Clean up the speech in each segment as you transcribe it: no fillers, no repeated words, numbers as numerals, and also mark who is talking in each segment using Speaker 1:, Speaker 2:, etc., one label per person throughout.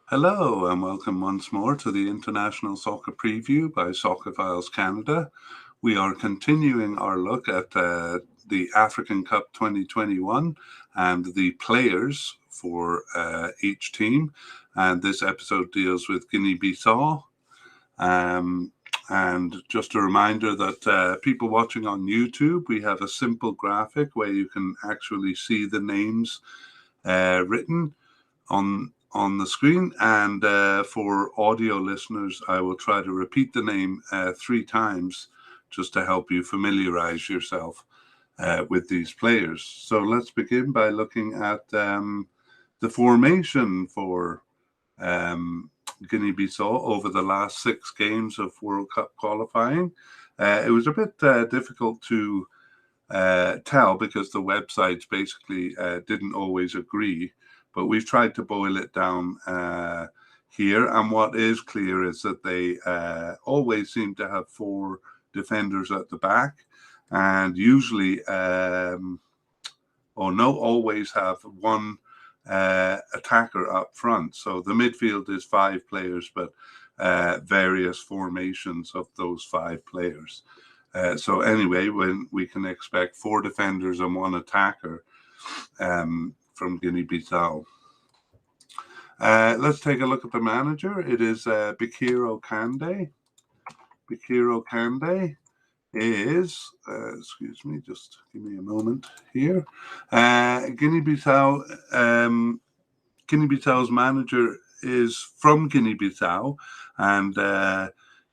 Speaker 1: Hello and welcome once more to the International Soccer Preview by Soccer Files Canada. We are continuing our look at the African Cup 2021 and the players for each team. And this episode deals with Guinea-Bissau. And just a reminder that people watching on YouTube, we have a simple graphic where you can actually see the names written on the screen, and for audio listeners, I will try to repeat the name 3 times just to help you familiarize yourself with these players. So let's begin by looking at the formation for Guinea-Bissau over the last 6 games of World Cup qualifying. It was a bit difficult to tell because the websites basically didn't always agree. But we've tried to boil it down here. And what is clear is that they always seem to have 4 defenders at the back, and usually, always have 1 attacker up front. So the midfield is 5 players, but various formations of those 5 players. So anyway, when we can expect 4 defenders and 1 attacker from Guinea-Bissau. Let's take a look at the manager. It is Bikiro Kande. Bikiro Kande is, excuse me, just give me a moment here. Guinea-Bissau's manager is from Guinea-Bissau, and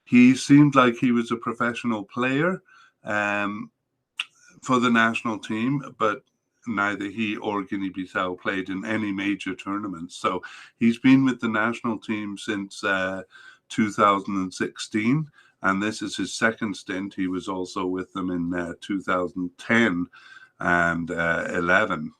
Speaker 1: he seemed like he was a professional player for the national team, but neither he or Guinea-Bissau played in any major tournaments. So he's been with the national team since 2016, and this is his second stint. He was also with them in 2010 and 11.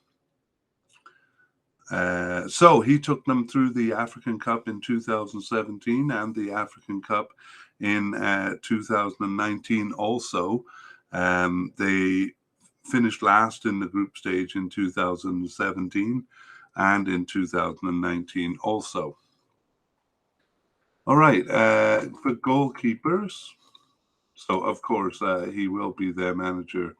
Speaker 1: So he took them through the African Cup in 2017 and the African Cup in 2019 also. They finished last in the group stage in 2017 and in 2019 also. All right, for goalkeepers, so of course he will be their manager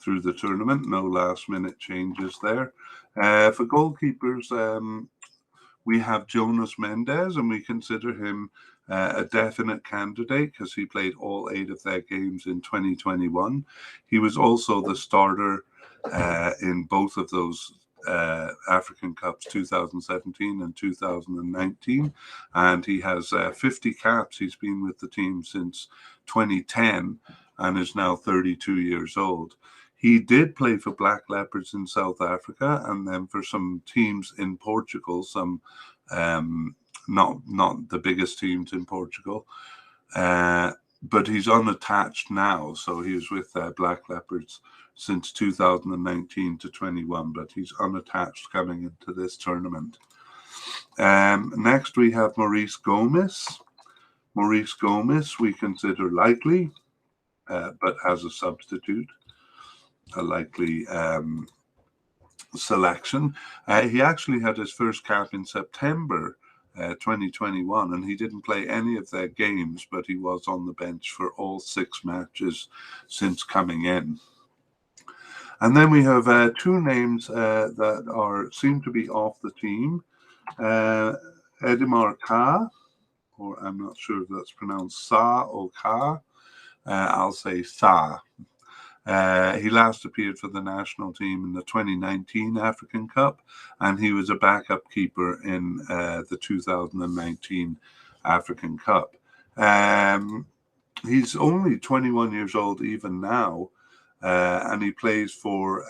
Speaker 1: through the tournament. No last minute changes there. For goalkeepers, we have Jonas Mendez, and we consider him a definite candidate because he played all 8 of their games in 2021. He was also the starter in both of those African Cups, 2017 and 2019, and he has 50 caps. He's been with the team since 2010 and is now 32 years old. He did play for Black Leopards in South Africa and then for some teams in Portugal, some not the biggest teams in Portugal, but he's unattached now. So he was with Black Leopards since 2019 to 21, but he's unattached coming into this tournament. Next, we have Maurice Gomez. Maurice Gomez we consider likely, but as a substitute, a likely selection. He actually had his first cap in September 2021, and he didn't play any of their games, but he was on the bench for all 6 matches since coming in. And then we have 2 names that seem to be off the team. Edimar Ka, or I'm not sure if that's pronounced Sa or Ka. I'll say Sa. He last appeared for the national team in the 2019 African Cup, and he was a backup keeper in the 2019 African Cup. He's only 21 years old even now, and he plays for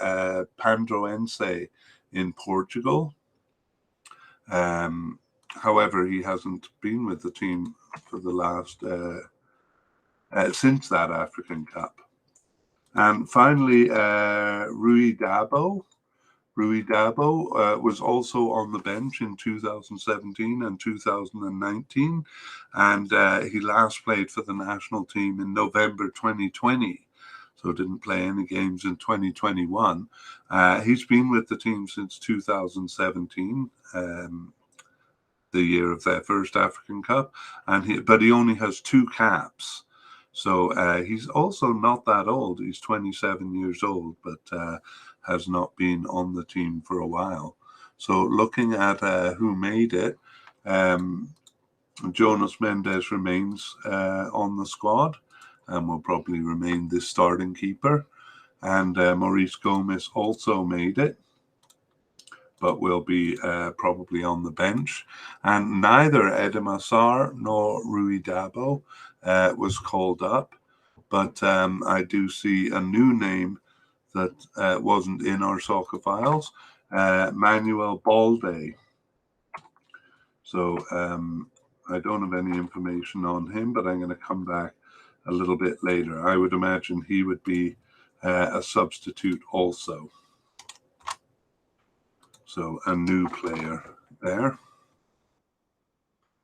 Speaker 1: Pandroense in Portugal. However, he hasn't been with the team for the last since that African Cup. And finally, Rui Dabo. Rui Dabo was also on the bench in 2017 and 2019, and he last played for the national team in November 2020, so didn't play any games in 2021. He's been with the team since 2017, the year of their first African Cup, but he only has 2 caps. So he's also not that old. He's 27 years old, but has not been on the team for a while. So looking at who made it, Jonas Mendez remains on the squad and will probably remain the starting keeper. And Maurice Gomez also made it, but will be probably on the bench. And neither Edema Sarr nor Rui Dabo was called up. But I do see a new name that wasn't in our soccer files, Manuel Balde. So I don't have any information on him, but I'm going to come back a little bit later. I would imagine he would be a substitute also. So a new player there.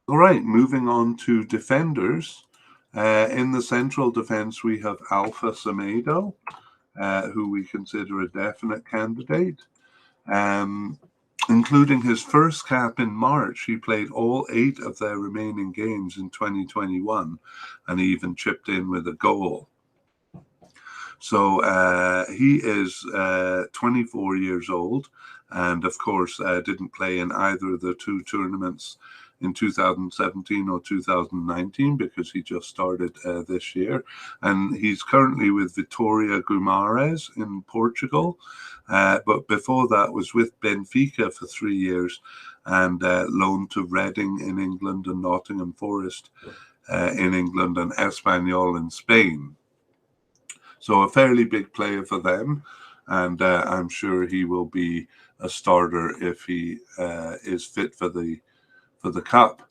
Speaker 1: All right, moving on to defenders. In the central defense, we have Alva Samado, who we consider a definite candidate. Including his first cap in March, he played all 8 of their remaining games in 2021, and he even chipped in with a goal. So he is 24 years old, and of course didn't play in either of the 2 tournaments in 2017 or 2019 because he just started this year. And he's currently with Vitória Guimarães in Portugal, but before that was with Benfica for 3 years and loaned to Reading in England and Nottingham Forest in England and Espanyol in Spain. So a fairly big player for them, and I'm sure he will be a starter if he is fit for the cup.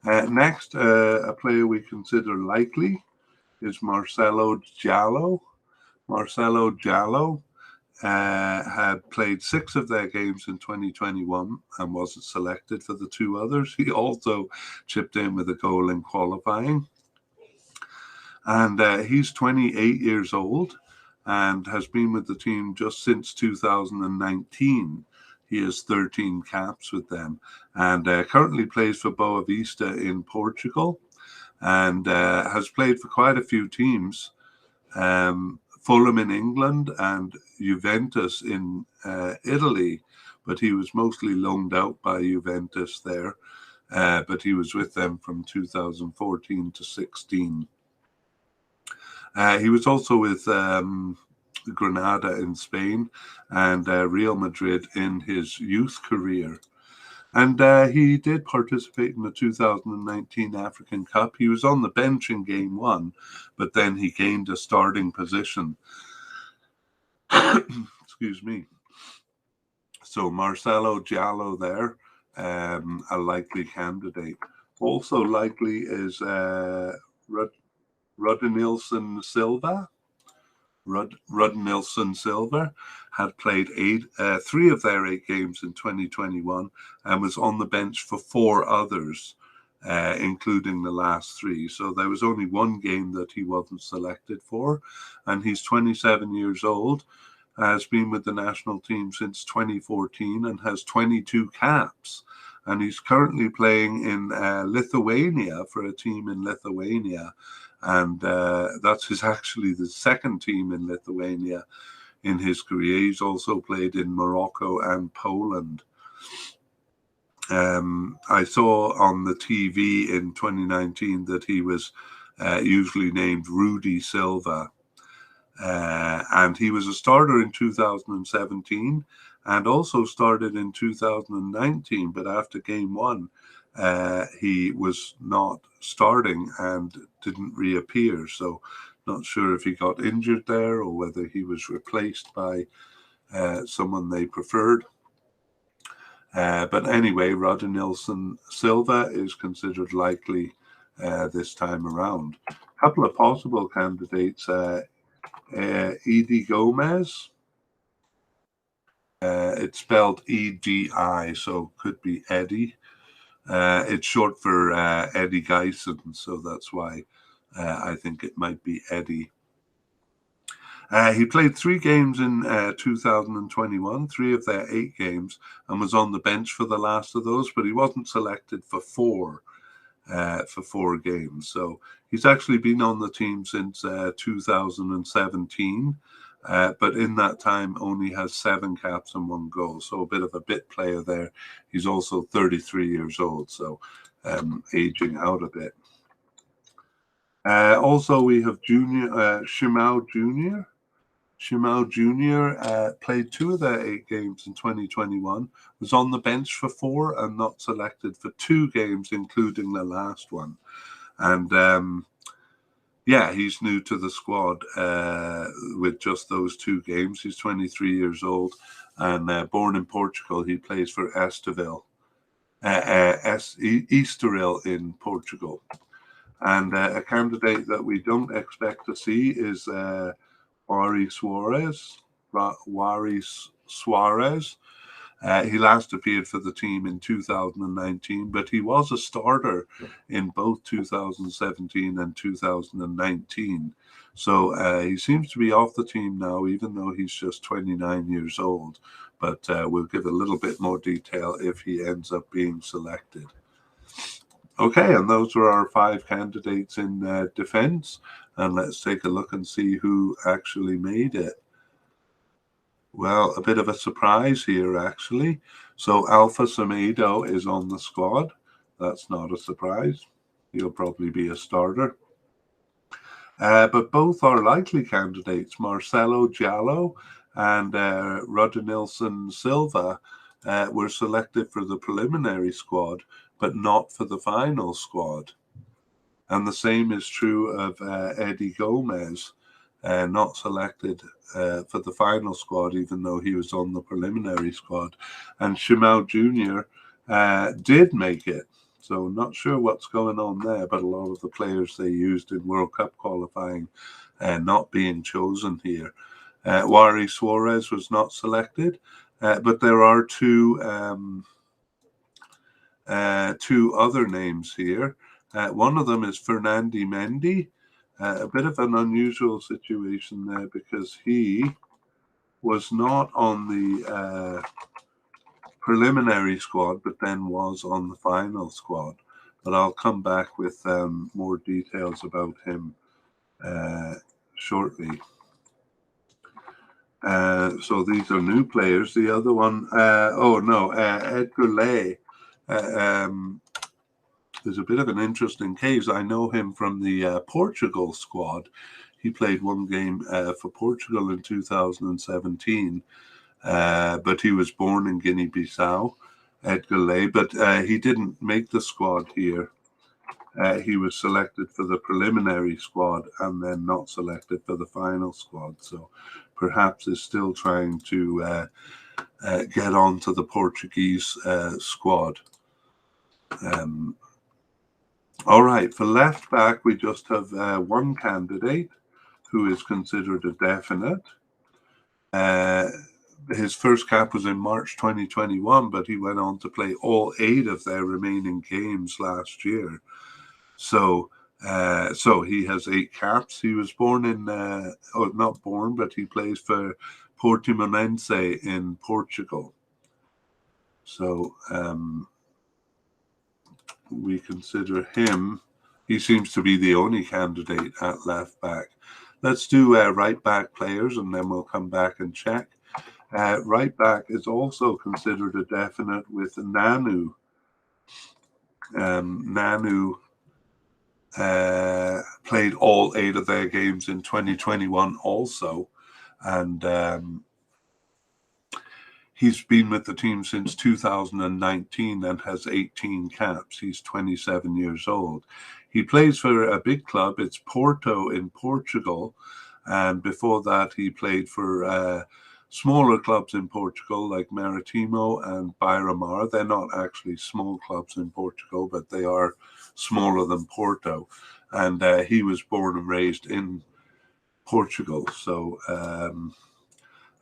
Speaker 1: Next, a player we consider likely is Marcelo Giallo. Marcelo Giallo had played 6 of their games in 2021 and wasn't selected for the 2 others. He also chipped in with a goal in qualifying. And he's 28 years old and has been with the team just since 2019. He has 13 caps with them and currently plays for Boa Vista in Portugal and has played for quite a few teams. Fulham in England and Juventus in Italy, but he was mostly loaned out by Juventus there, but he was with them from 2014 to 16. He was also with Granada in Spain and Real Madrid in his youth career. And he did participate in the 2019 African Cup. He was on the bench in game 1, but then he gained a starting position. Excuse me. So Marcelo Giallo there, a likely candidate. Also likely is Rudinilson Silva. Rudinilson Silva had played 3 of their 8 games in 2021 and was on the bench for 4 others, including the last 3. So there was only 1 game that he wasn't selected for, and he's 27 years old, has been with the national team since 2014 and has 22 caps. And he's currently playing in Lithuania for a team in Lithuania. And that's actually the second team in Lithuania in his career. He's also played in Morocco and Poland. I saw on the TV in 2019 that he was usually named Rudy Silva. And he was a starter in 2017 and also started in 2019. But after game 1, he was not starting and didn't reappear. So not sure if he got injured there or whether he was replaced by someone they preferred. But anyway, Rudinilson Silva is considered likely this time around. A couple of possible candidates, Edi Gomez. It's spelled E-D-I, so could be Eddie. It's short for Eddie Geisen, so that's why I think it might be Eddie. He played 3 games in 2021, 3 of their 8 games, and was on the bench for the last of those, but he wasn't selected for 4 games. So he's actually been on the team since 2017, but in that time only has 7 caps and 1 goal. So a bit of a bit player there. He's also 33 years old, so aging out a bit. Also, we have Shimao Jr. Shimao Jr. Played 2 of their 8 games in 2021, was on the bench for 4 and not selected for 2 games, including the last one. And yeah, he's new to the squad with just those 2 games. He's 23 years old and born in Portugal. He plays for Estoril in Portugal. And a candidate that we don't expect to see is Ori Suarez. He last appeared for the team in 2019, but he was a starter in both 2017 and 2019. So he seems to be off the team now, even though he's just 29 years old. But we'll give a little bit more detail if he ends up being selected. Okay, and those are our 5 candidates in defense. And let's take a look and see who actually made it. Well, a bit of a surprise here, actually. So Alpha Samado is on the squad. That's not a surprise. He'll probably be a starter. But both are likely candidates. Marcelo Giallo and Rudy Silva were selected for the preliminary squad, but not for the final squad. And the same is true of Eddie Gomez, not selected for the final squad, even though he was on the preliminary squad. And Shimao Jr. Did make it. So not sure what's going on there, but a lot of the players they used in World Cup qualifying not being chosen here. Ori Suarez was not selected, but there are 2 other names here. One of them is Fernandi Mendy. A bit of an unusual situation there because he was not on the preliminary squad, but then was on the final squad. But I'll come back with more details about him shortly. So these are new players. The other one, Edgar Lay is a bit of an interesting case. I know him from the Portugal squad. He played 1 game for Portugal in 2017, but he was born in Guinea-Bissau, Edgar Lay, but he didn't make the squad here. He was selected for the preliminary squad and then not selected for the final squad. So perhaps is still trying to get onto the Portuguese squad. All right, for left back, we just have 1 candidate who is considered a definite. His first cap was in March 2021, but he went on to play all 8 of their remaining games last year. So he has 8 caps. He was born in, not born, but he plays for Portimonense in Portugal. So we consider him. He seems to be the only candidate at left back. Let's do right back players, and then we'll come back and check. Right back is also considered a definite with Nanu. Nanu played all 8 of their games in 2021 also, and he's been with the team since 2019 and has 18 caps. He's 27 years old. He plays for a big club. It's Porto in Portugal. And before that, he played for smaller clubs in Portugal like Maritimo and Beira-Mar. They're not actually small clubs in Portugal, but they are smaller than Porto. And he was born and raised in Portugal. So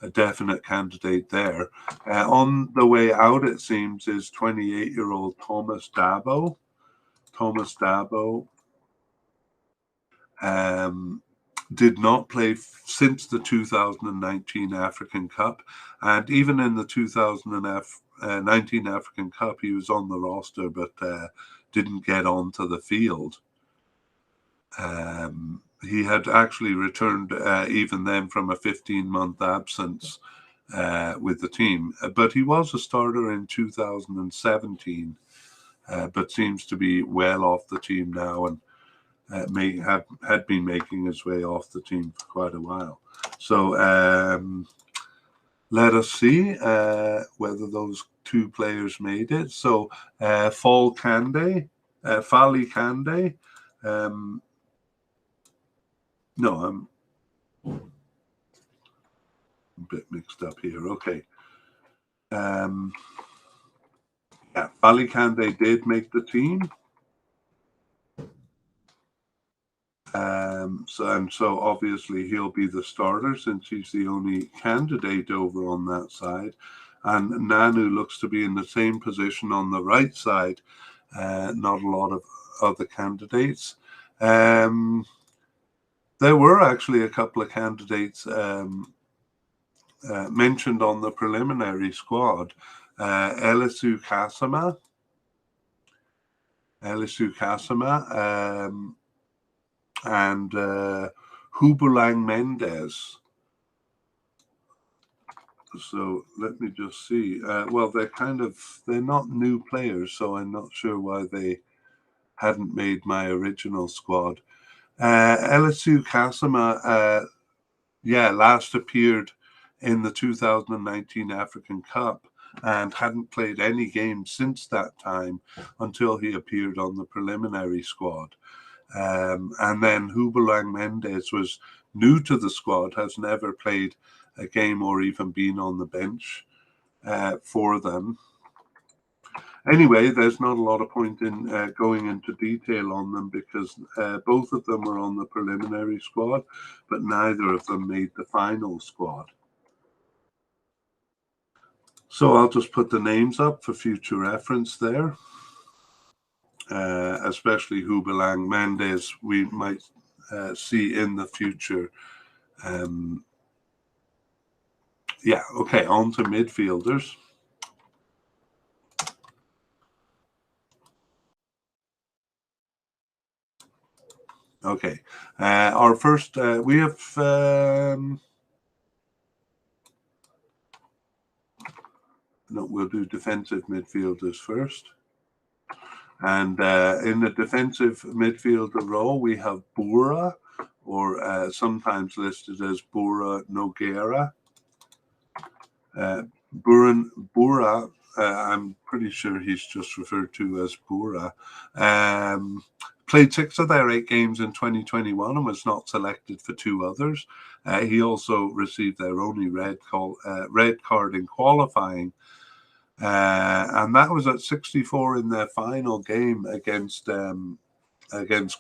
Speaker 1: a definite candidate there. On the way out, it seems, is 28-year-old Jonas Dabo. Jonas Dabo did not play since the 2019 African Cup, and even in the 2019 African Cup, he was on the roster but didn't get onto the field. He had actually returned even then from a 15-month absence with the team, but he was a starter in 2017, but seems to be well off the team now, and had been making his way off the team for quite a while. So let us see whether those two players made it. So Fali Kande. No, I'm a bit mixed up here. Okay. Yeah, Fali Kande did make the team. So obviously he'll be the starter since he's the only candidate over on that side. And Nanu looks to be in the same position on the right side. Not a lot of other candidates. There were actually a couple of candidates mentioned on the preliminary squad. Elisu Kasima, and Hubulang Mendes. So let me just see. Well, they're not new players, so I'm not sure why they hadn't made my original squad. Elisu Kasima, last appeared in the 2019 African Cup and hadn't played any games since that time until he appeared on the preliminary squad. And then Hubulang Mendes was new to the squad, has never played a game or even been on the bench for them. Anyway, there's not a lot of point in going into detail on them because both of them were on the preliminary squad, but neither of them made the final squad. So I'll just put the names up for future reference there. Especially Hubulang Mendes, we might see in the future. Okay, on to midfielders. Okay, our first, we have no, we'll do defensive midfielders first. And in the defensive midfielder role, we have Bura, or sometimes listed as Bura Nogueira. Bura, I'm pretty sure he's just referred to as Bura. Played 6 of their 8 games in 2021 and was not selected for 2 others. He also received their only red card in qualifying. And that was at 64 in their final game against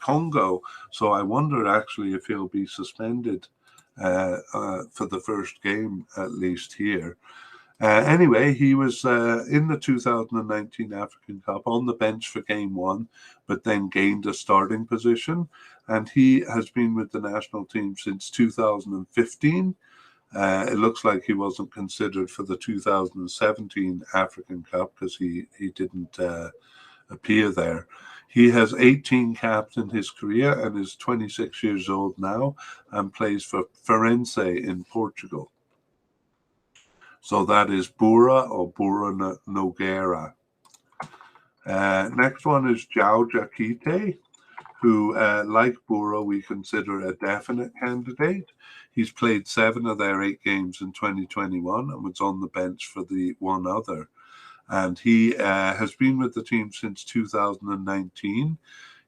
Speaker 1: Congo. So I wonder actually if he'll be suspended for the first game, at least here. Anyway, he was in the 2019 African Cup on the bench for game 1, but then gained a starting position. And he has been with the national team since 2015. It looks like he wasn't considered for the 2017 African Cup because he didn't appear there. He has 18 caps in his career and is 26 years old now and plays for Farense in Portugal. So that is Bura or Bura Nogueira. Next one is Akitay, who, like Bura, we consider a definite candidate. He's played 7 of their 8 games in 2021 and was on the bench for the 1 other. And he has been with the team since 2019.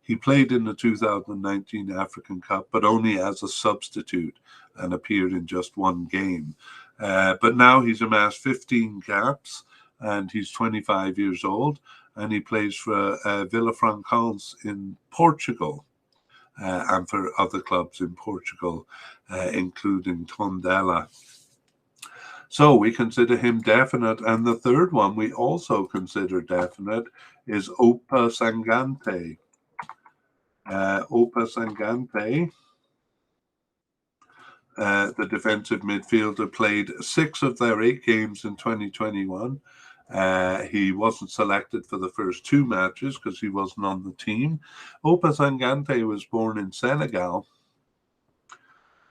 Speaker 1: He played in the 2019 African Cup, but only as a substitute and appeared in just 1 game. But now he's amassed 15 caps and he's 25 years old and he plays for Villafranquense in Portugal and for other clubs in Portugal, including Tondela. So we consider him definite. And the third one we also consider definite is Oppa Sangante. Oppa Sangante the defensive midfielder, played 6 of their 8 games in 2021. He wasn't selected for the first 2 matches because he wasn't on the team. Oppa Sangante was born in Senegal,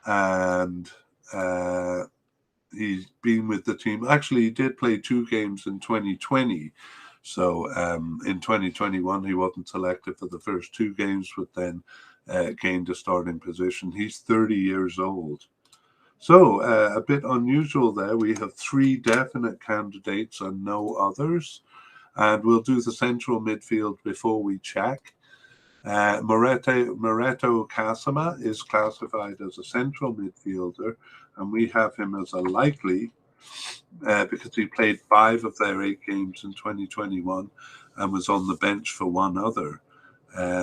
Speaker 1: and he's been with the team. Actually, he did play 2 games in 2020. So in 2021, he wasn't selected for the first 2 games, but then gained a starting position. He's 30 years old. So a bit unusual there. We have 3 definite candidates and no others. And we'll do the central midfield before we check. Maurice Kasima is classified as a central midfielder, and we have him as a likely because he played 5 of their 8 games in 2021 and was on the bench for 1 other.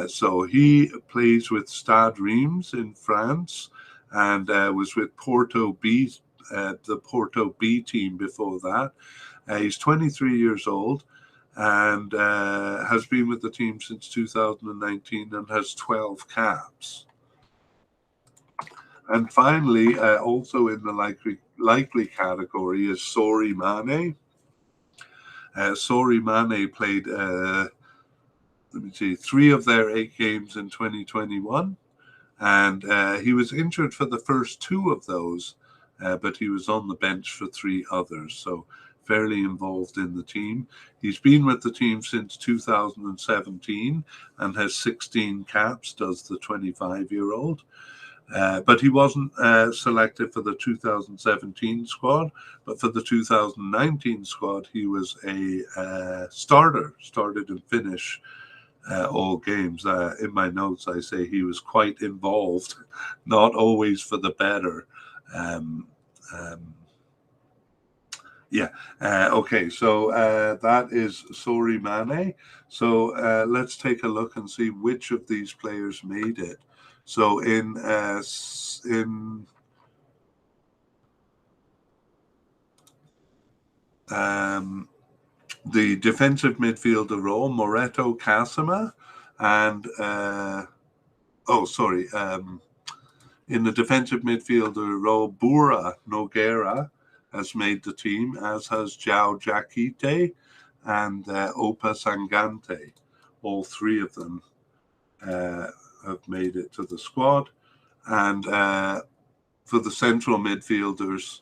Speaker 1: So he plays with Stade Reims in France, and was with Porto B, the Porto B team before that. He's 23 years old and has been with the team since 2019 and has 12 caps. And finally, also in the likely category is Sori Mane. Sori Mane played, 3 of their 8 games in 2021. And he was injured for the first 2 of those, but he was on the bench for 3 others, so fairly involved in the team. He's been with the team since 2017 and has 16 caps, does the 25-year-old. But he wasn't selected for the 2017 squad, but for the 2019 squad, he was a starter, started and finished all games. In my notes, I say he was quite involved, not always for the better. Okay, so that is Sori Mane. So let's take a look and see which of these players made it. So in the defensive midfielder role, Maurice Kasima, and in the defensive midfielder role, Bura Nogueira has made the team, as has João Akitay and Oppa Sangante. All 3 of them have made it to the squad. And for the central midfielders,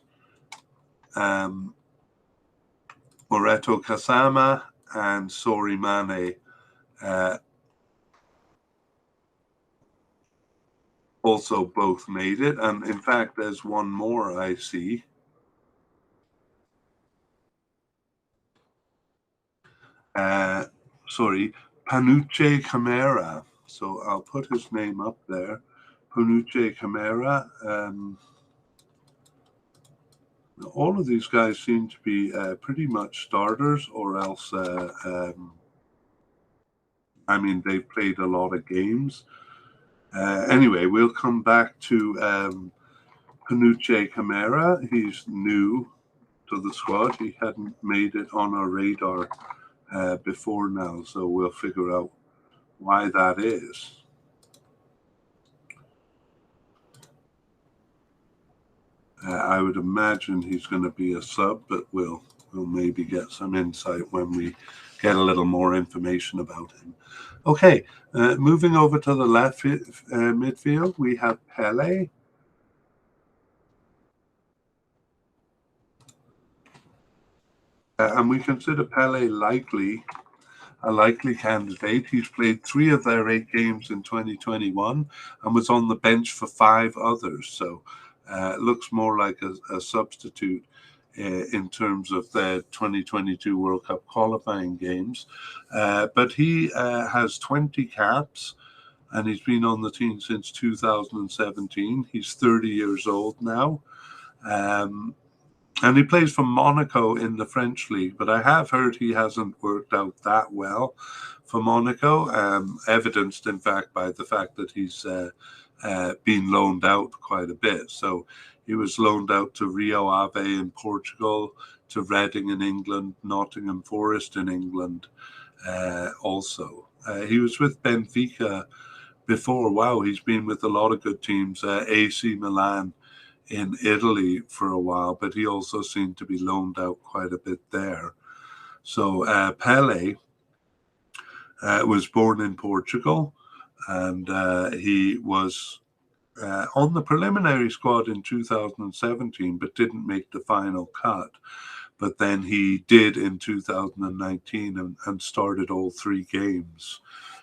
Speaker 1: Maurice Kasima and Sori Mane also both made it. And in fact, there's one more I see. Panuche Camara. So I'll put his name up there. Panuche Camara. All of these guys seem to be pretty much starters, or else, they've played a lot of games. Anyway, we'll come back to Panuche Camara. He's new to the squad. He hadn't made it on our radar before now, so we'll figure out why that is. I would imagine he's going to be a sub, but we'll maybe get some insight when we get a little more information about him. Okay, moving over to the left midfield, we have Pele. And we consider Pele a likely candidate. He's played 3 of their 8 games in 2021 and was on the bench for 5 others. So it looks more like a substitute in terms of the 2022 World Cup qualifying games. But he has 20 caps and he's been on the team since 2017. He's 30 years old now. And he plays for Monaco in the French league, but I have heard he hasn't worked out that well for Monaco, evidenced, in fact, by the fact that he's been loaned out quite a bit. So he was loaned out to Rio Ave in Portugal, to Reading in England, Nottingham Forest in England also. He was with Benfica before. Wow, he's been with a lot of good teams, AC Milan in Italy for a while, but he also seemed to be loaned out quite a bit there. So Pele was born in Portugal, and he was on the preliminary squad in 2017, but didn't make the final cut. But then he did in 2019 and started all 3 games.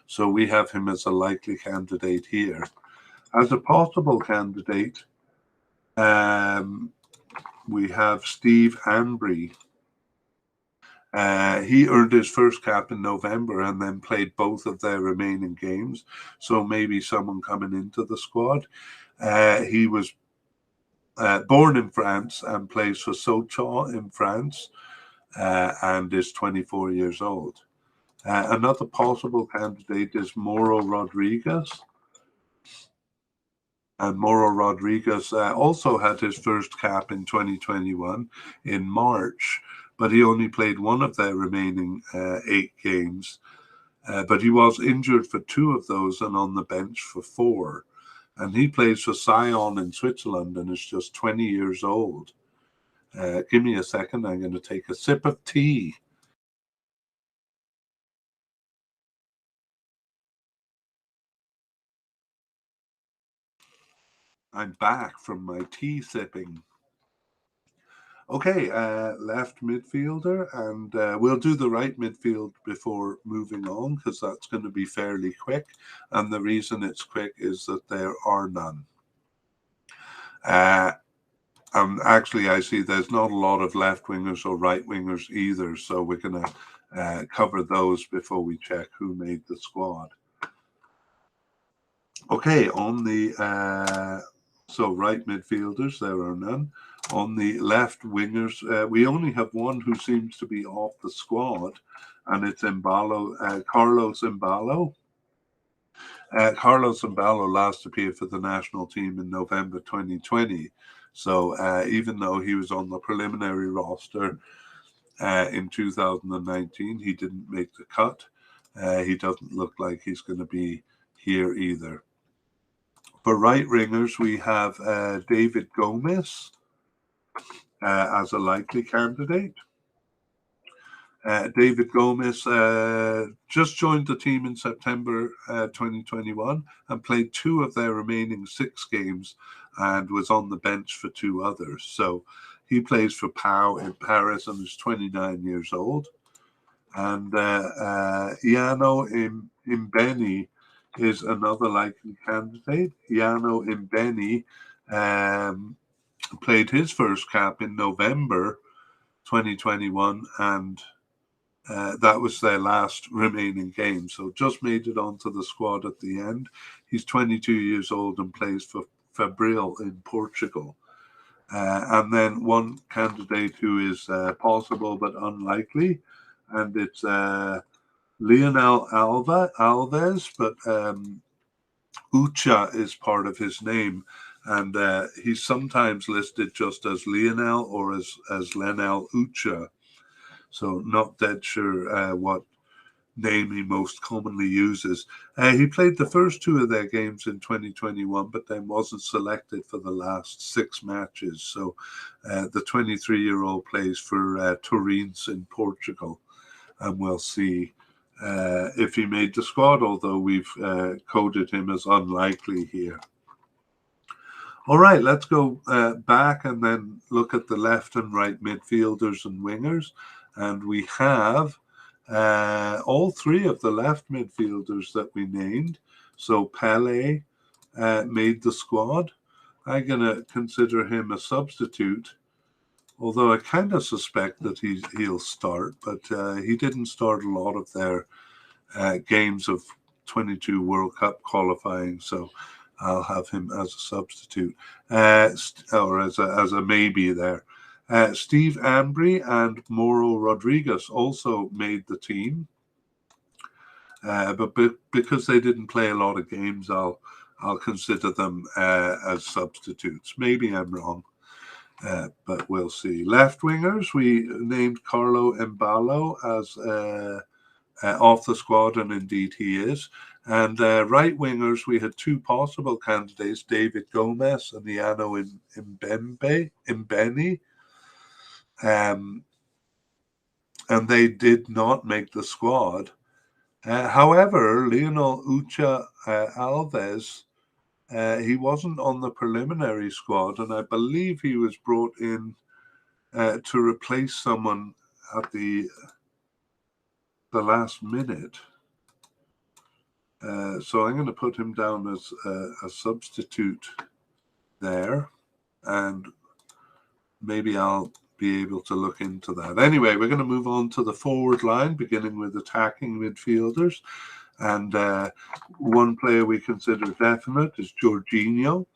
Speaker 1: So we have him as a likely candidate here. As a possible candidate, we have Steve Ambry. He earned his first cap in November and then played both of their remaining games. So maybe someone coming into the squad. He was born in France and plays for Sochaux in France and is 24 years old. Another possible candidate is Mauro Rodriguez. And Mauro Rodriguez also had his first cap in 2021 in March, but he only played one of their remaining 8 games. But he was injured for 2 of those and on the bench for 4. And he plays for Sion in Switzerland and is just 20 years old. Give me a second. I'm going to take a sip of tea. I'm back from my tea sipping. Okay, left midfielder, and we'll do the right midfield before moving on because that's going to be fairly quick. And the reason it's quick is that there are none. Actually, I see there's not a lot of left wingers or right wingers either, so we're going to cover those before we check who made the squad. Okay, on the so right midfielders, there are none. On the left wingers, we only have one who seems to be off the squad, and it's Carlos Embalo. Carlos Embalo last appeared for the national team in November 2020. So even though he was on the preliminary roster in 2019, he didn't make the cut. He doesn't look like he's going to be here either. For right wingers, we have David Gomez as a likely candidate. David Gomez just joined the team in September 2021 and played 2 of their remaining 6 games and was on the bench for 2 others. So he plays for Pau in Paris and is 29 years old. And Iano Imbeni is another likely candidate. Iano Imbeni played his first cap in November 2021, and that was their last remaining game. So just made it onto the squad at the end. He's 22 years old and plays for Fabril in Portugal. And then one candidate who is possible but unlikely, and it's Leonel Alves, but Ucha is part of his name, and he's sometimes listed just as Leonel or as Lenel Ucha. So not dead sure what name he most commonly uses. He played the first 2 of their games in 2021, but then wasn't selected for the last 6 matches. So the 23-year-old plays for Torrens in Portugal, and we'll see if he made the squad, although we've coded him as unlikely here. All right, let's go back and then look at the left and right midfielders and wingers. And we have all 3 of the left midfielders that we named. So Pele made the squad. I'm going to consider him a substitute, although I kind of suspect that he'll start, but he didn't start a lot of their games of 22 World Cup qualifying, so I'll have him as a substitute, or as a maybe there. Steve Ambry and Mauro Rodriguez also made the team, but because they didn't play a lot of games, I'll consider them as substitutes. Maybe I'm wrong, but we'll see. Left wingers, we named Carlo Embalo as off the squad, and indeed he is. And right wingers, we had two possible candidates, David Gomez and Iano Mbeni. And they did not make the squad. However, Leonel Alves, he wasn't on the preliminary squad, and I believe he was brought in to replace someone at the last minute. So I'm going to put him down as a substitute there, and maybe I'll be able to look into that. Anyway, we're going to move on to the forward line, beginning with attacking midfielders. And one player we consider definite is Georginio.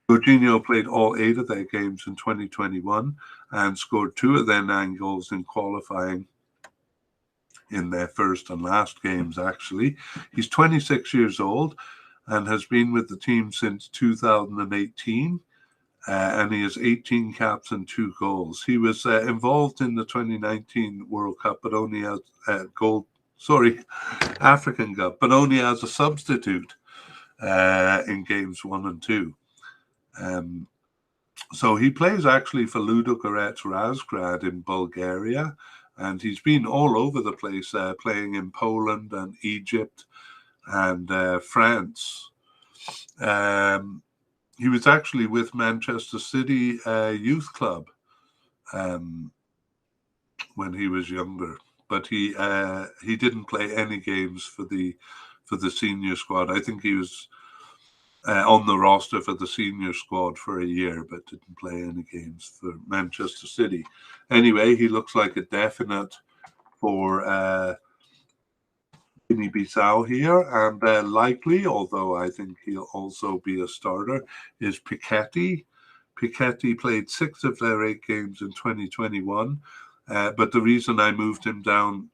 Speaker 1: Georginio played all 8 of their games in 2021 and scored 2 of their 9 goals in qualifying in their first and last games, actually. He's 26 years old and has been with the team since 2018. And he has 18 caps and 2 goals. He was involved in the 2019 World Cup, but only as African Cup, but only as a substitute in games 1 and 2. So he plays actually for Ludogorets Razgrad in Bulgaria, and he's been all over the place, playing in Poland and Egypt and France. He was actually with Manchester City Youth Club when he was younger, but he didn't play any games for the senior squad. I think he was on the roster for the senior squad for a year, but didn't play any games for Manchester City. Anyway, he looks like a definite for Guinea-Bissau here, and likely, although I think he'll also be a starter, is Picati. Picati played 6 of their 8 games in 2021, but the reason I moved him down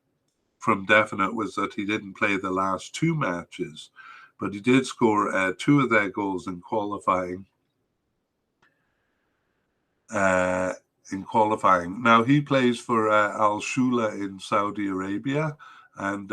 Speaker 1: from definite was that he didn't play the last 2 matches, but he did score 2 of their goals in qualifying. Now he plays for Al Shula in Saudi Arabia, and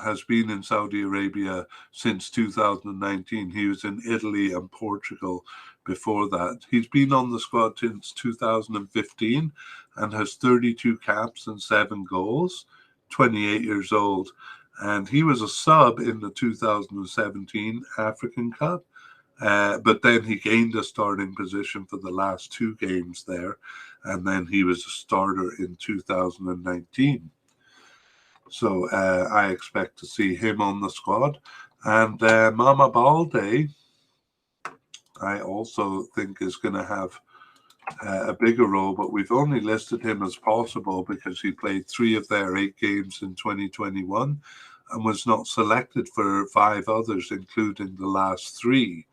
Speaker 1: has been in Saudi Arabia since 2019. He was in Italy and Portugal before that. He's been on the squad since 2015 and has 32 caps and 7 goals, 28 years old. And he was a sub in the 2017 African Cup, but then he gained a starting position for the last 2 games there, and then he was a starter in 2019. So I expect to see him on the squad. And Manuel Balde, I also think is going to have a bigger role, but we've only listed him as possible because he played 3 of their 8 games in 2021 and was not selected for 5 others, including the last 3.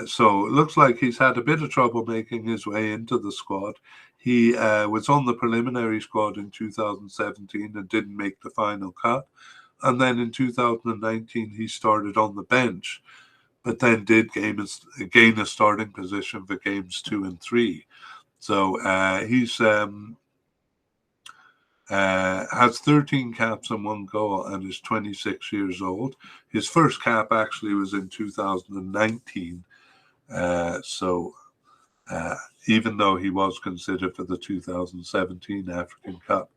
Speaker 1: So it looks like he's had a bit of trouble making his way into the squad. He was on the preliminary squad in 2017 and didn't make the final cut. And then in 2019, he started on the bench, but then did gain a starting position for games 2 and 3. So he's has 13 caps and 1 goal and is 26 years old. His first cap actually was in 2019. Even though he was considered for the 2017 African Cup.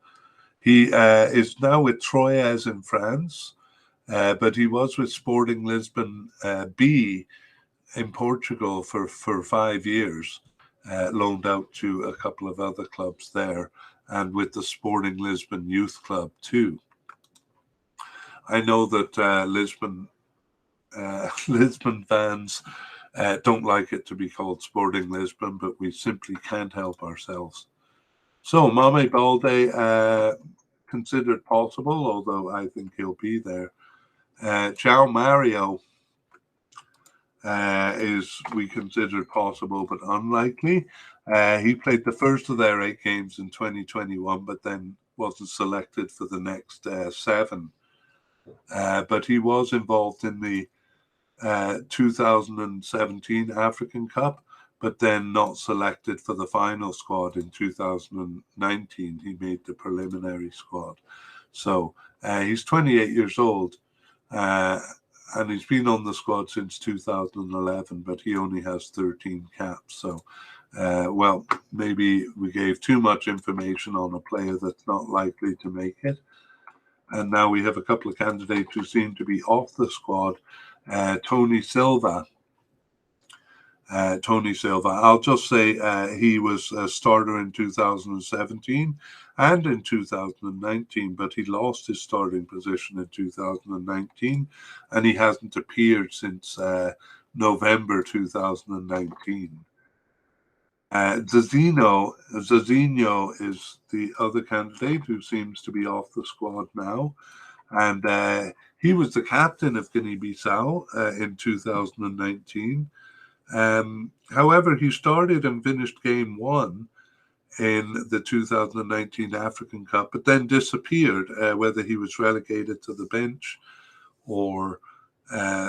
Speaker 1: He is now with Troyes in France, but he was with Sporting Lisbon B in Portugal for 5 years, loaned out to a couple of other clubs there, and with the Sporting Lisbon Youth Club too. I know that Lisbon fans don't like it to be called Sporting Lisbon, but we simply can't help ourselves. So Manuel Balde considered possible, although I think he'll be there. João Mario is we considered possible but unlikely. He played the first of their 8 games in 2021, but then wasn't selected for the next 7. But he was involved in the 2017 African Cup, but then not selected for the final squad in 2019. He made the preliminary squad. So he's 28 years old, and he's been on the squad since 2011, but he only has 13 caps. So, well, maybe we gave too much information on a player that's not likely to make it. And now we have a couple of candidates who seem to be off the squad. Tony Silva. I'll just say he was a starter in 2017 and in 2019, but he lost his starting position in 2019, and he hasn't appeared since November 2019. Zazino is the other candidate who seems to be off the squad now, and he was the captain of Guinea-Bissau in 2019. However, he started and finished game one in the 2019 African Cup, but then disappeared, whether he was relegated to the bench or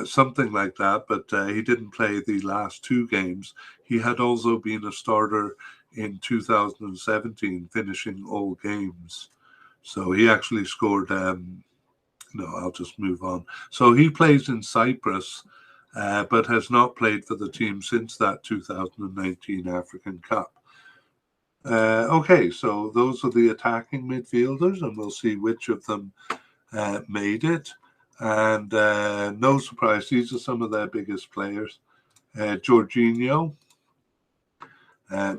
Speaker 1: something like that, but he didn't play the last two games. He had also been a starter in 2017, finishing all games. So he actually scored, no, I'll just move on. So he plays in Cyprus, but has not played for the team since that 2019 African Cup. Okay, so those are the attacking midfielders, and we'll see which of them made it. And no surprise, these are some of their biggest players. Georginio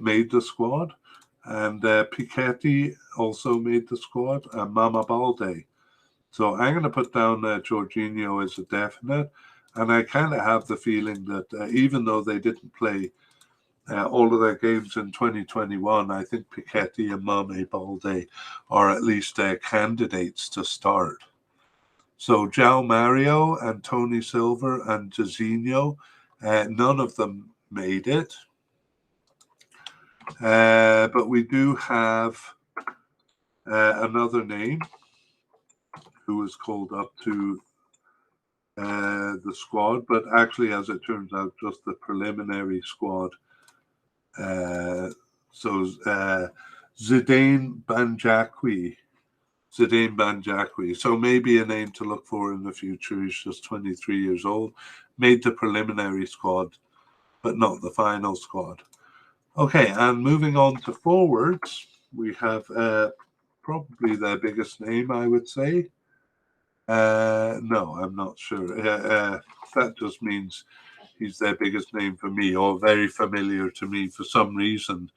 Speaker 1: made the squad, and Picati also made the squad, and Manuel Balde. So I'm going to put down Georginio as a definite. And I kind of have the feeling that even though they didn't play all of their games in 2021, I think Picati and Manuel Balde are at least candidates to start. So João Mario and Tony Silva and Zazino, none of them made it. But we do have another name who was called up to the squad, but actually, as it turns out, just the preliminary squad. So Zidane Banjakwi. So maybe a name to look for in the future. He's just 23 years old. Made the preliminary squad, but not the final squad. Okay, and moving on to forwards, we have probably their biggest name, I would say. No, I'm not sure. That just means he's their biggest name for me, or very familiar to me for some reason,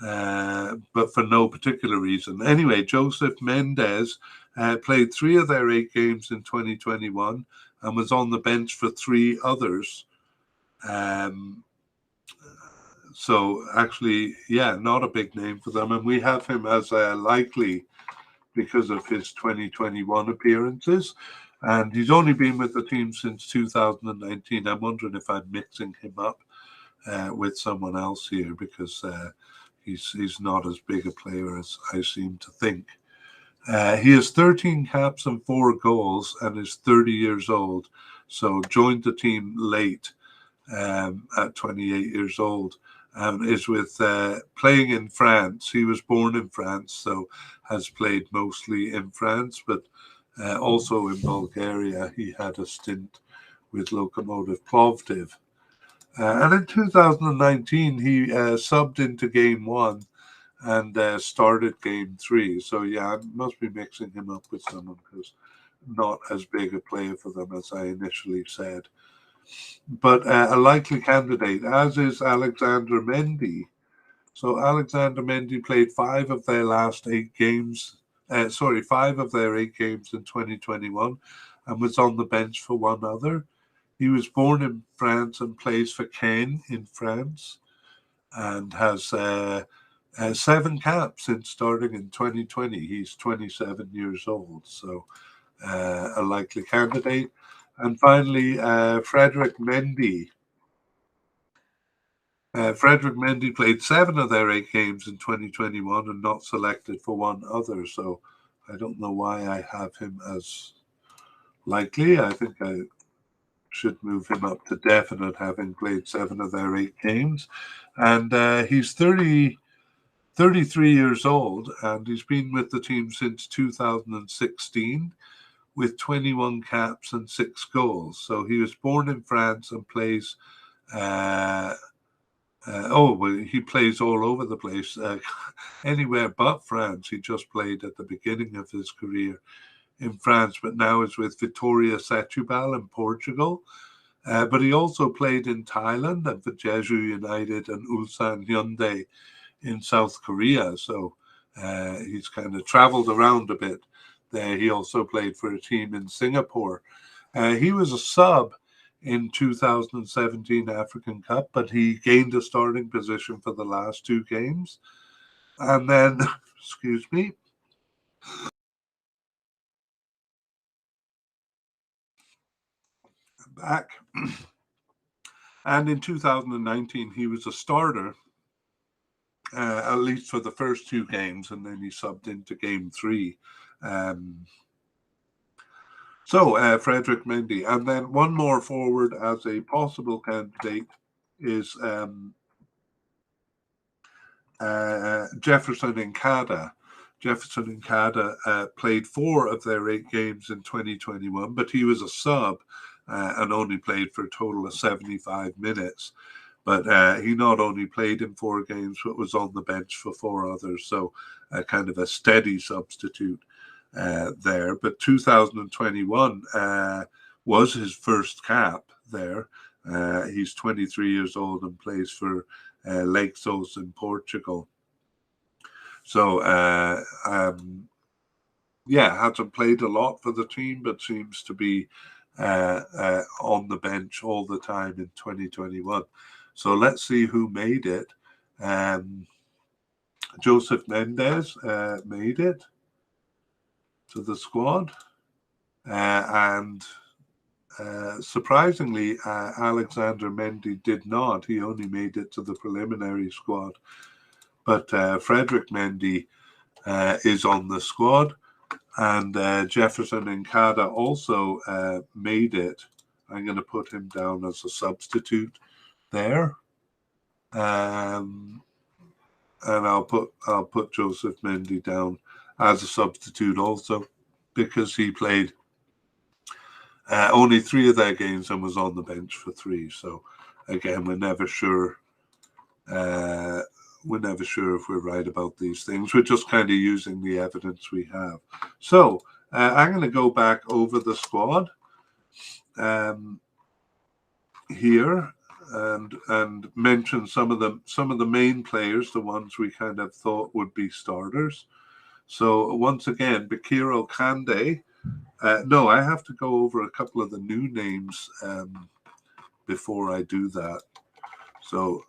Speaker 1: but for no particular reason. Anyway, Jonas Mendez played 3 of their 8 games in 2021 and was on the bench for 3 others. So actually, yeah, not a big name for them. And we have him as likely because of his 2021 appearances. And he's only been with the team since 2019. I'm wondering if I'm mixing him up with someone else here, because he's not as big a player as I seem to think. He has 13 caps and 4 goals and is 30 years old. So joined the team late at 28 years old. Is with playing in France. He was born in France, so has played mostly in France, but also in Bulgaria. He had a stint with Lokomotiv Plovdiv. And in 2019, he subbed into game 1 and started game 3. So, yeah, I must be mixing him up with someone, because not as big a player for them as I initially said. But a likely candidate, as is Alexander Mendy. So Alexander Mendy played 5 of their last 8 games. 5 of their 8 games in 2021, and was on the bench for 1 other. He was born in France and plays for Caen in France, and has 7 caps since starting in 2020. He's 27 years old, so a likely candidate. And finally, Frederick Mendy. Frederick Mendy played 7 of their 8 games in 2021 and not selected for 1 other. So I don't know why I have him as likely. I think I should move him up to definite, having played 7 of their 8 games. And he's 33 years old, and he's been with the team since 2016 with 21 caps and 6 goals. So he was born in France and plays he plays all over the place, anywhere but France. He just played at the beginning of his career in France, but now is with Vitória Setúbal in Portugal. But he also played in Thailand and for Jeju United and Ulsan Hyundai in South Korea. So he's kind of traveled around a bit there. He also played for a team in Singapore. He was a sub in 2017 African Cup, but he gained a starting position for the last 2 games. And then, excuse me, back. And in 2019, he was a starter, at least for the first 2 games, and then he subbed into game 3. Frederick Mendy. And then one more forward as a possible candidate is Jefferson Nkada. Jefferson Nkada played 4 of their 8 games in 2021, but he was a sub and only played for a total of 75 minutes. But he not only played in 4 games, but was on the bench for 4 others. So kind of a steady substitute there. But 2021 was his first cap there. He's 23 years old and plays for Leixões in Portugal. So, hasn't played a lot for the team, but seems to be on the bench all the time in 2021. So let's see who made it. Joseph Mendes made it to the squad. And surprisingly, Alexander Mendy did not. He only made it to the preliminary squad. But Frederick Mendy is on the squad. And Jefferson Nkada also made it. I'm going to put him down as a substitute there. And I'll put Joseph Mendy down as a substitute also, because he played only 3 of their games and was on the bench for 3. So again, we're never sure. We're never sure if we're right about these things. We're just kind of using the evidence we have. So I'm going to go back over the squad here and mention some of the main players, the ones we kind of thought would be starters. So once again, Bakiro Kande. No, I have to go over a couple of the new names before I do that. So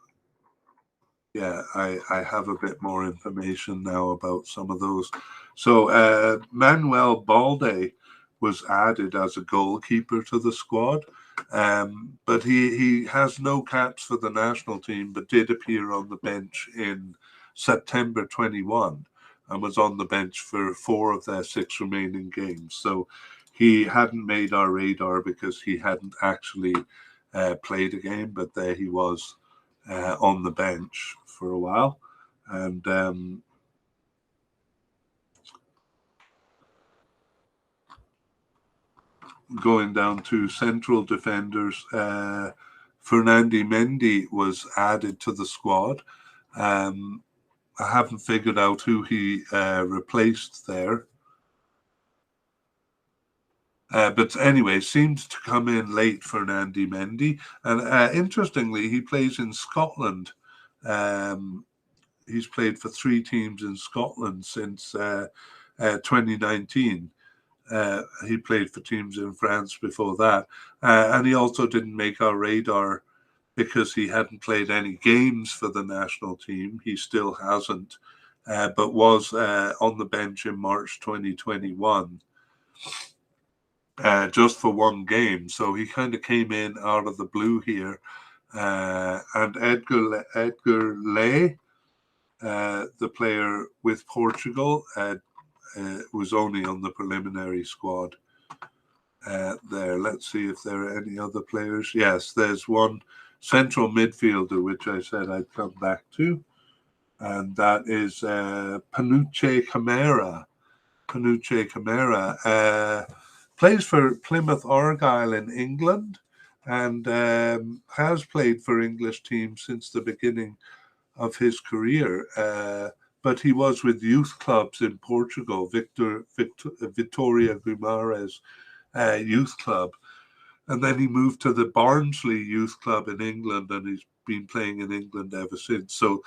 Speaker 1: yeah, I have a bit more information now about some of those. So Manuel Balde was added as a goalkeeper to the squad, but he has no caps for the national team, but did appear on the bench in September 21 and was on the bench for 4 of their 6 remaining games. So he hadn't made our radar because he hadn't actually played a game, but there he was on the bench for a while. And going down to central defenders, Fernandi Mendy was added to the squad. I haven't figured out who he replaced there. But anyway, seems to come in late, Fernandi Mendy. And interestingly, he plays in Scotland. He's played for 3 teams in Scotland since 2019. He played for teams in France before that. And he also didn't make our radar because he hadn't played any games for the national team. He still hasn't, but was on the bench in March 2021. Just for 1 game. So he kind of came in out of the blue here. And Edgar Ley, the player with Portugal, was only on the preliminary squad. there. Let's see if there are any other players. Yes, there's one central midfielder, which I said I'd come back to, and that is Panuche Camara. Panuche Camara plays for Plymouth Argyle in England and has played for English teams since the beginning of his career. But he was with youth clubs in Portugal, Vitória Guimarães youth club. And then he moved to the Barnsley youth club in England, and he's been playing in England ever since. So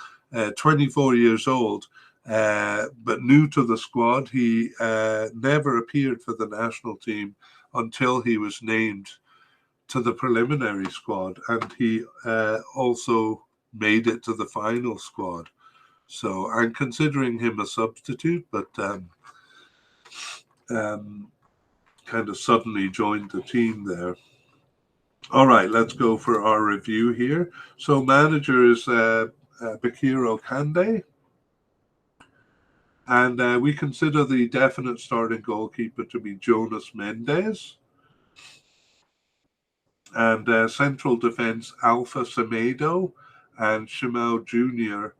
Speaker 1: 24 years old, but new to the squad. He never appeared for the national team until he was named to the preliminary squad. And he also made it to the final squad. So I'm considering him a substitute, but kind of suddenly joined the team there. All right, let's go for our review here. So manager is Bakiro Kande. And we consider the definite starting goalkeeper to be Jonas Mendez. And central defense, Alpha Samado and Shimao Jr.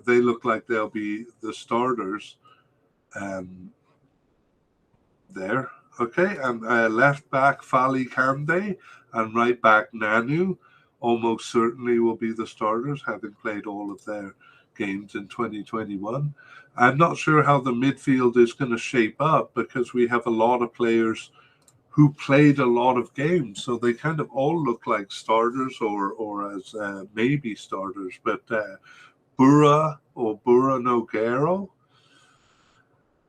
Speaker 1: They look like they'll be the starters there. Okay, and left back, Fali Kande, and right back, Nanu, almost certainly will be the starters, having played all of their games in 2021. I'm not sure how the midfield is going to shape up because we have a lot of players who played a lot of games, so they kind of all look like starters or as maybe starters. But Bura Noguero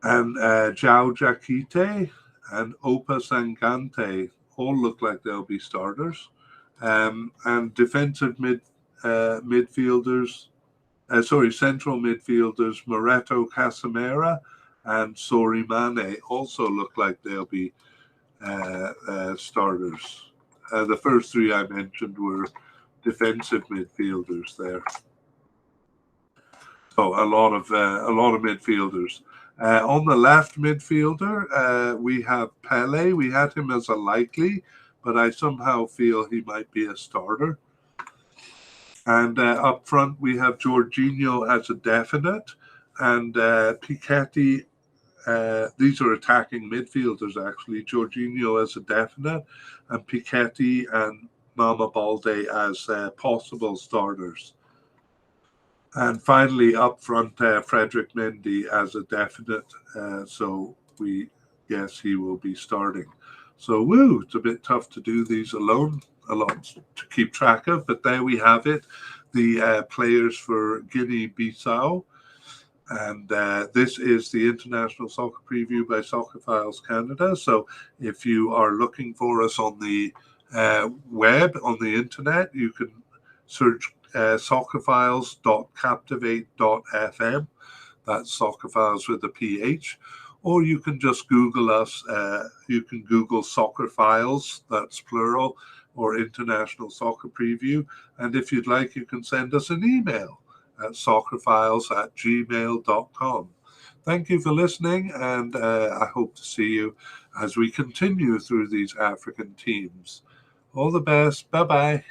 Speaker 1: and João Jakite and Oppa Sangante all look like they'll be starters. And defensive midfielders, central midfielders, Moreto Casemira and Sorimane also look like they'll be starters. The first three I mentioned were defensive midfielders there. So a lot of midfielders. On the left midfielder, we have Pele. We had him as a likely, but I somehow feel he might be a starter. And up front, we have Georginio as a definite, and Picati. These are attacking midfielders, actually. Georginio as a definite, and Picati and Manuel Balde as possible starters. And finally, up front, Frederick Mendy as a definite. So we guess he will be starting. So, it's a bit tough to do these alone, a lot to keep track of. But there we have it, the players for Guinea-Bissau. And this is the International Soccer Preview by Soccer Files Canada. So if you are looking for us on the web, on the internet, you can search soccerfiles.captivate.fm. That's Soccerfiles with a PH. Or you can just Google us. You can Google Soccer Files, that's plural, or International Soccer Preview. And if you'd like, you can send us an email at soccerfiles@gmail.com. Thank you for listening, and I hope to see you as we continue through these African teams. All the best. Bye-bye.